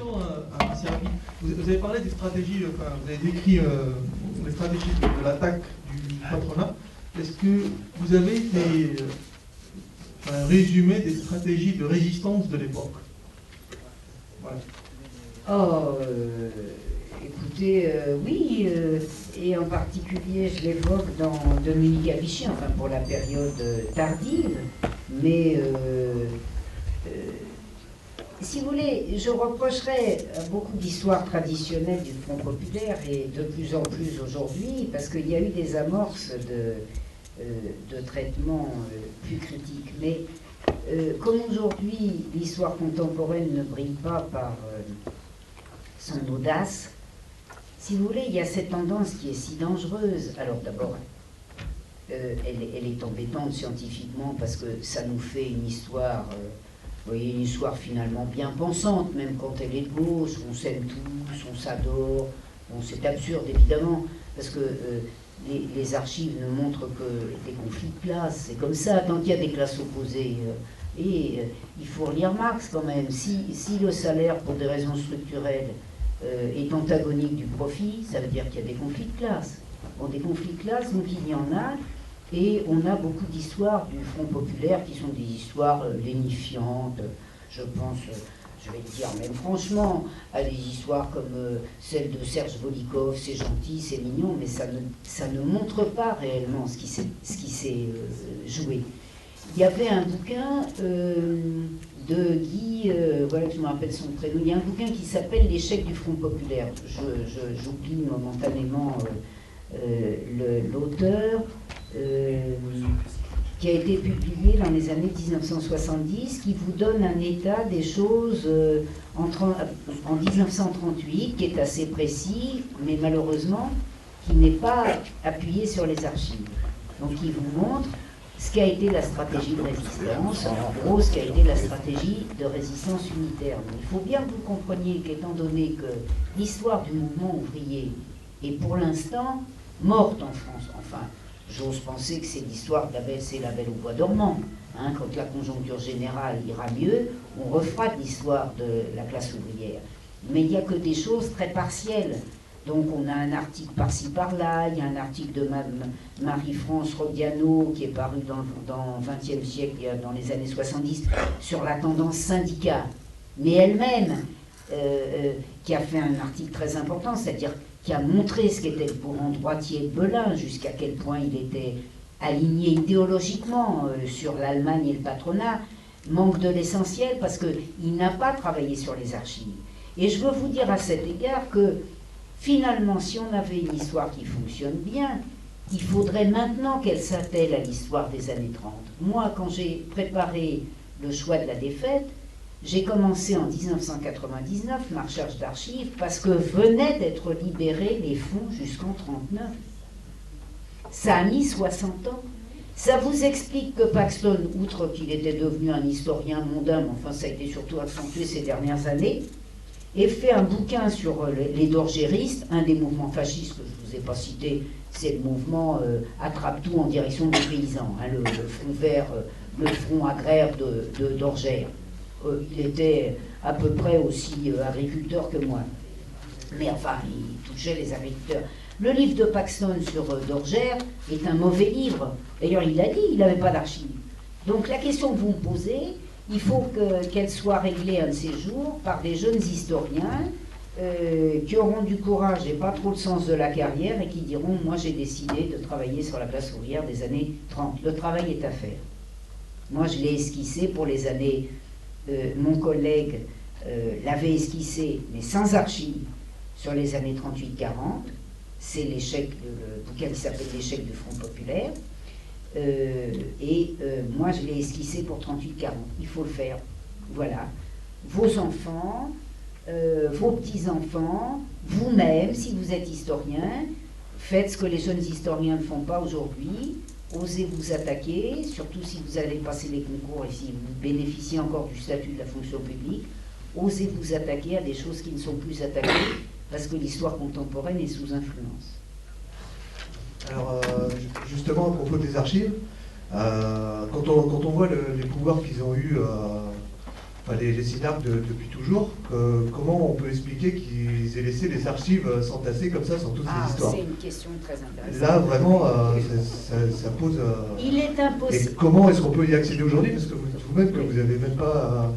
question assez rapide. Vous avez parlé des stratégies, enfin, vous avez décrit les stratégies de l'attaque du patronat. Est-ce que vous avez un résumé des stratégies de résistance de l'époque? Voilà. Oh, écoutez, oui, et en particulier, je l'évoque dans Dominique Avicii, enfin pour la période tardive, mais si vous voulez, je reprocherais à beaucoup d'histoires traditionnelles du Front populaire, et de plus en plus aujourd'hui, parce qu'il y a eu des amorces de traitement plus critiques. Mais comme aujourd'hui, l'histoire contemporaine ne brille pas par son audace, si vous voulez, il y a cette tendance qui est si dangereuse. Alors d'abord, elle est embêtante scientifiquement parce que ça nous fait une histoire, vous voyez, une histoire finalement bien pensante, même quand elle est de gauche, on s'aime tous, on s'adore. Bon, c'est absurde évidemment, parce que les archives ne montrent que des conflits de classes. C'est comme ça, tant qu'il y a des classes opposées. Et il faut relire Marx quand même. Si le salaire, pour des raisons structurelles, est antagonique du profit, ça veut dire qu'il y a des conflits de classe. Bon, des conflits de classe, donc il y en a, et on a beaucoup d'histoires du Front populaire qui sont des histoires lénifiantes. Je pense, je vais dire même franchement, à des histoires comme celle de Serge Volikov, c'est gentil, c'est mignon, mais ça ne montre pas réellement ce qui s'est joué. Il y avait un bouquin de Guy, voilà que je me rappelle son prénom, il y a un bouquin qui s'appelle L'échec du Front populaire. J'oublie momentanément l'auteur, qui a été publié dans les années 1970, qui vous donne un état des choses en 1938, qui est assez précis, mais malheureusement, qui n'est pas appuyé sur les archives. Donc il vous montre ce qu'a été la stratégie de résistance, en gros ce qu'a été la stratégie de résistance unitaire. Mais il faut bien que vous compreniez qu'étant donné que l'histoire du mouvement ouvrier est pour l'instant morte en France, enfin, j'ose penser que c'est l'histoire de c'est la Belle au bois dormant. Hein, quand la conjoncture générale ira mieux, on refera de l'histoire de la classe ouvrière. Mais il n'y a que des choses très partielles. Donc on a un article par-ci par-là, il y a un article de Marie-France Rodiano qui est paru dans le XXe siècle, dans les années 70, sur la tendance syndicale. Mais elle-même, qui a fait un article très important, c'est-à-dire qui a montré ce qu'était le courant droitier de Belin, jusqu'à quel point il était aligné idéologiquement sur l'Allemagne et le patronat, manque de l'essentiel parce qu'il n'a pas travaillé sur les archives. Et je veux vous dire à cet égard que finalement, si on avait une histoire qui fonctionne bien, il faudrait maintenant qu'elle s'attelle à l'histoire des années 30. Moi, quand j'ai préparé le choix de la défaite, j'ai commencé en 1999 ma recherche d'archives parce que venaient d'être libérés les fonds jusqu'en 1939. Ça a mis 60 ans. Ça vous explique que Paxton, outre qu'il était devenu un historien mondain, mais enfin ça a été surtout accentué ces dernières années, ait fait un bouquin sur les dorgéristes, un des mouvements fascistes que je ne vous ai pas cité, c'est le mouvement Attrape-tout en direction des paysans, hein, le front vert, le front agraire de Dorgère. Il était à peu près aussi agriculteur que moi. Mais enfin, il touchait les agriculteurs. Le livre de Paxton sur Dorgère est un mauvais livre. D'ailleurs, il l'a dit, il n'avait pas d'archives. Donc la question que vous me posez, il faut qu'elle soit réglée un de ces jours par des jeunes historiens qui auront du courage et pas trop le sens de la carrière et qui diront « Moi, j'ai décidé de travailler sur la classe ouvrière des années 30. » Le travail est à faire. Moi, je l'ai esquissé pour les années... mon collègue l'avait esquissé, mais sans archives, sur les années 38-40. C'est l'échec, le bouquin qui s'appelle L'échec du Front populaire. Moi, je l'ai esquissé pour 38-40. Il faut le faire. Voilà. Vos enfants, vos petits-enfants, vous-même, si vous êtes historien, faites ce que les jeunes historiens ne font pas aujourd'hui. Osez vous attaquer, surtout si vous allez passer les concours et si vous bénéficiez encore du statut de la fonction publique. Osez vous attaquer à des choses qui ne sont plus attaquées parce que l'histoire contemporaine est sous influence. Alors, justement, à propos des archives, quand on voit les pouvoirs qu'ils ont eus enfin, les synarques depuis toujours. Comment on peut expliquer qu'ils aient laissé les archives s'entasser comme ça sur toutes ces histoires? C'est une question très intéressante. Là, vraiment, ça pose... Il est impossible. Et comment est-ce qu'on peut y accéder aujourd'hui? Parce que vous dites vous-même que vous n'avez même pas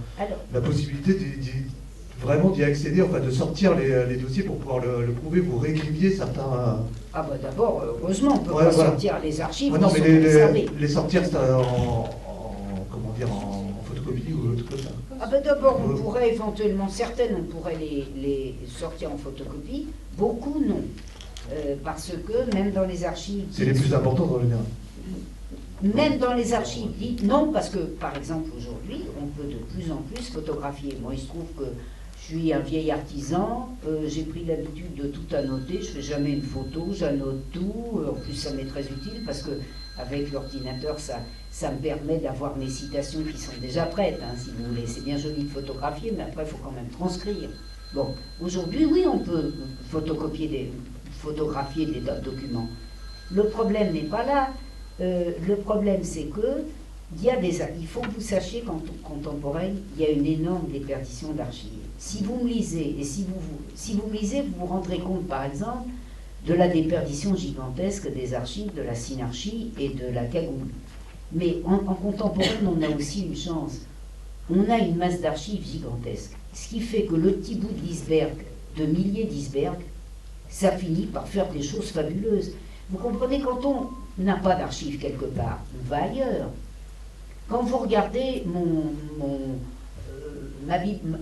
la possibilité vraiment d'y accéder, enfin de sortir les dossiers pour pouvoir le prouver. Vous réécriviez certains... Ah bah d'abord, heureusement, on ne peut pas sortir les archives. Non, mais les sortir comment dire, en photocopie ou autre chose. Ah ben d'abord, on pourrait éventuellement, certaines, on pourrait les sortir en photocopie, beaucoup non. Parce que même dans les archives... C'est les plus importants dans le général. Même dans les archives dites, non, parce que, par exemple, aujourd'hui, on peut de plus en plus photographier. Moi, il se trouve que je suis un vieil artisan, j'ai pris l'habitude de tout annoter, je ne fais jamais une photo, j'annote tout. En plus, ça m'est très utile parce que avec l'ordinateur, ça me permet d'avoir mes citations qui sont déjà prêtes, hein, si vous voulez. C'est bien joli de photographier, mais après, il faut quand même transcrire. Bon, aujourd'hui, oui, on peut photographier des documents. Le problème n'est pas là. Le problème, c'est que il faut que vous sachiez qu'en contemporain, il y a une énorme déperdition d'archives. Si vous me lisez, et si vous me lisez, vous vous rendrez compte, par exemple, de la déperdition gigantesque des archives de la Synarchie et de la Cagoule. Mais en contemporain, on a aussi une chance. On a une masse d'archives gigantesque. Ce qui fait que le petit bout de l'iceberg, de milliers d'icebergs, ça finit par faire des choses fabuleuses. Vous comprenez, quand on n'a pas d'archives quelque part, on va ailleurs. Quand vous regardez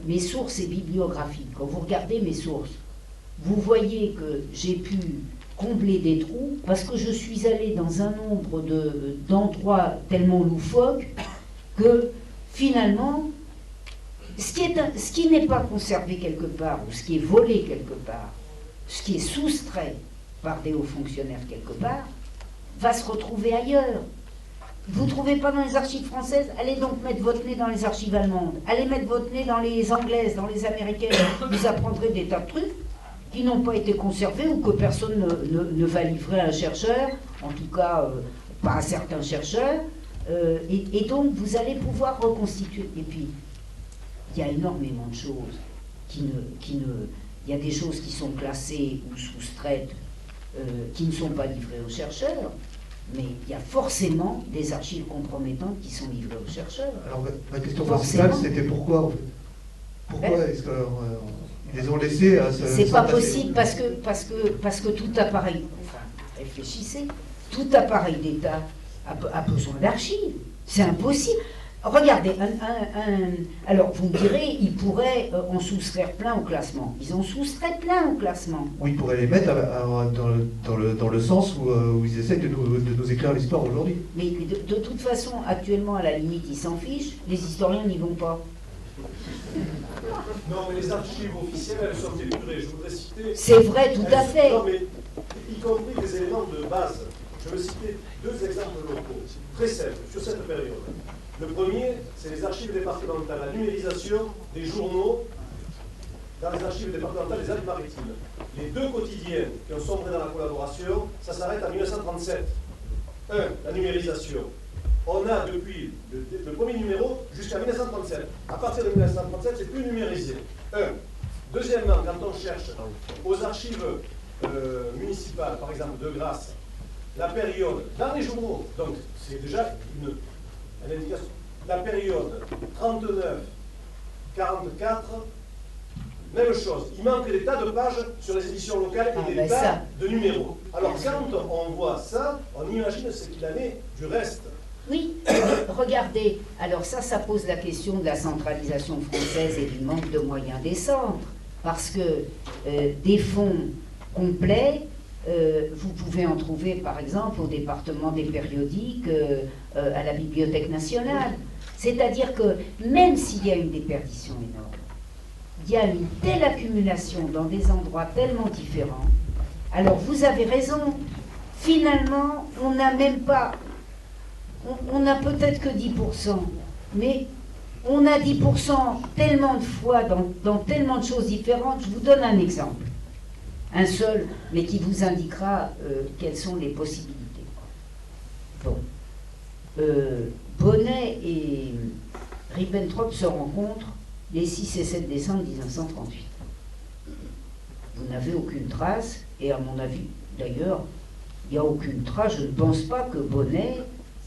mes sources et bibliographies, quand vous regardez mes sources, vous voyez que j'ai pu combler des trous parce que je suis allé dans un nombre d'endroits tellement loufoques que finalement, ce qui n'est pas conservé quelque part ou ce qui est volé quelque part, ce qui est soustrait par des hauts fonctionnaires quelque part, va se retrouver ailleurs. Vous ne trouvez pas dans les archives françaises? Allez donc mettre votre nez dans les archives allemandes. Allez mettre votre nez dans les anglaises, dans les américaines. Vous apprendrez des tas de trucs qui n'ont pas été conservés ou que personne ne va livrer à un chercheur, en tout cas pas à certains chercheurs. Et donc vous allez pouvoir reconstituer. Et puis, il y a énormément de choses il y a des choses qui sont classées ou soustraites qui ne sont pas livrées aux chercheurs. Mais il y a forcément des archives compromettantes qui sont livrées aux chercheurs. Alors ma question principale, c'était pourquoi en fait. Pourquoi est-ce qu'ils les ont laissés à se... C'est pas possible parce que tout appareil, enfin réfléchissez, tout appareil d'État a besoin d'archives. C'est impossible. Regardez, alors vous me direz, ils pourraient en soustraire plein au classement. Ils en soustraient plein au classement. Oui, ils pourraient les mettre dans le sens où ils essaient de nous écrire l'histoire aujourd'hui. Mais de toute façon, actuellement, à la limite, ils s'en fichent. Les historiens n'y vont pas. Non, mais les archives officielles, elles sont délivrées. Je voudrais citer... C'est vrai, tout à fait. Non, mais y compris des éléments de base. Je veux citer deux exemples locaux, très simples, sur cette période. Le premier, c'est les archives départementales, la numérisation des journaux dans les archives départementales des Alpes-Maritimes. Les deux quotidiens qui ont sombré dans la collaboration, ça s'arrête en 1937. La numérisation. On a depuis le premier numéro jusqu'à 1937. À partir de 1937, c'est plus numérisé. Deuxièmement, quand on cherche aux archives municipales, par exemple de Grasse, la période, dans les journaux, donc c'est déjà une indication, la période 39-44, même chose. Il manque des tas de pages sur les éditions locales et des tas de numéros. Alors quand on voit ça, on imagine ce qu'il en est du reste. Oui, regardez, alors ça pose la question de la centralisation française et du manque de moyens des centres, parce que des fonds complets, vous pouvez en trouver par exemple au département des périodiques, à la Bibliothèque nationale. C'est-à-dire que même s'il y a une déperdition énorme, il y a une telle accumulation dans des endroits tellement différents. Alors vous avez raison, finalement on n'a même pas... On n'a peut-être que 10%, mais on a 10% tellement de fois dans tellement de choses différentes. Je vous donne un exemple, un seul, mais qui vous indiquera quelles sont les possibilités. Bon. Bonnet et Ribbentrop se rencontrent les 6 et 7 décembre 1938. Vous n'avez aucune trace, et à mon avis, d'ailleurs, il n'y a aucune trace, je ne pense pas que Bonnet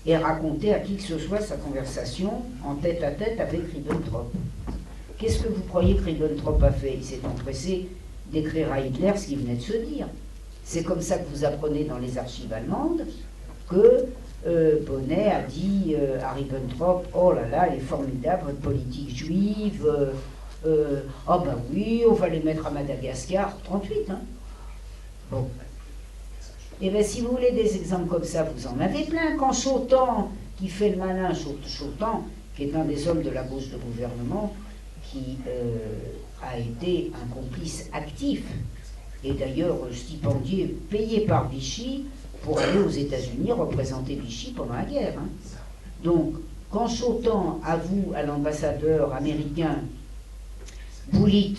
ait raconté à qui que ce soit sa conversation en tête-à-tête avec Ribbentrop. Qu'est-ce que vous croyez que Ribbentrop a fait? Il s'est empressé d'écrire à Hitler ce qu'il venait de se dire. C'est comme ça que vous apprenez dans les archives allemandes que Bonnet a dit à Ribbentrop, oh là là, elle est formidable, votre politique juive, ah ben oui, on va les mettre à Madagascar, 38, hein. Bon. Et bien si vous voulez des exemples comme ça, vous en avez plein. Quand Chautemps, qui fait le malin, Chautemps, qui est un des hommes de la gauche de gouvernement, qui a été un complice actif, et d'ailleurs stipendié, payé par Vichy, pour aller aux États-Unis représenter Vichy pendant la guerre. Hein. Donc, quand Chautemps avoue à l'ambassadeur américain Boulit,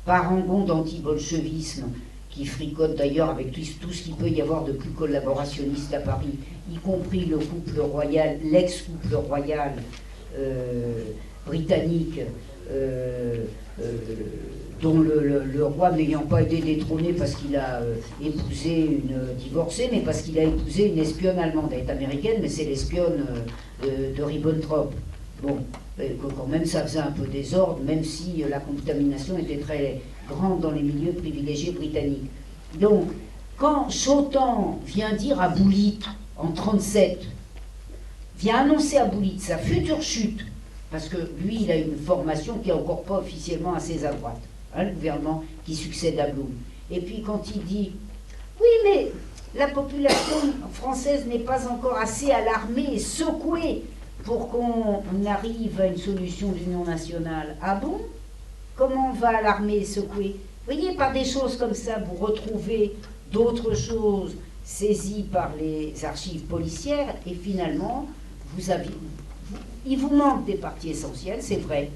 parangon d'anti-bolchevisme, qui fricote d'ailleurs avec tout ce qu'il peut y avoir de plus collaborationniste à Paris, y compris le couple royal, l'ex-couple royal britannique, dont le roi n'ayant pas été détrôné parce qu'il a épousé une divorcée, mais parce qu'il a épousé une espionne allemande. Elle est américaine, mais c'est l'espionne de Ribbentrop. Bon, quand même ça faisait un peu désordre, même si la contamination était très grande dans les milieux privilégiés britanniques. Donc, quand Chautemps vient dire à Boulit, en 1937, vient annoncer à Boulit sa future chute, parce que lui, il a une formation qui n'est encore pas officiellement assez à droite, hein, le gouvernement qui succède à Blum. Et puis quand il dit, oui, mais la population française n'est pas encore assez alarmée et secouée pour qu'on arrive à une solution d'union nationale. Ah bon? Comment on va alarmer et secouer? Vous voyez, par des choses comme ça, vous retrouvez d'autres choses saisies par les archives policières, et finalement, il vous manque des parties essentielles, c'est vrai,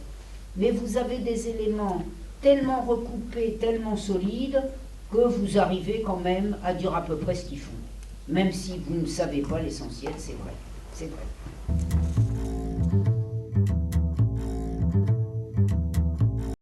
mais vous avez des éléments tellement recoupés, tellement solides, que vous arrivez quand même à dire à peu près ce qu'ils font. Même si vous ne savez pas l'essentiel, c'est vrai. C'est vrai.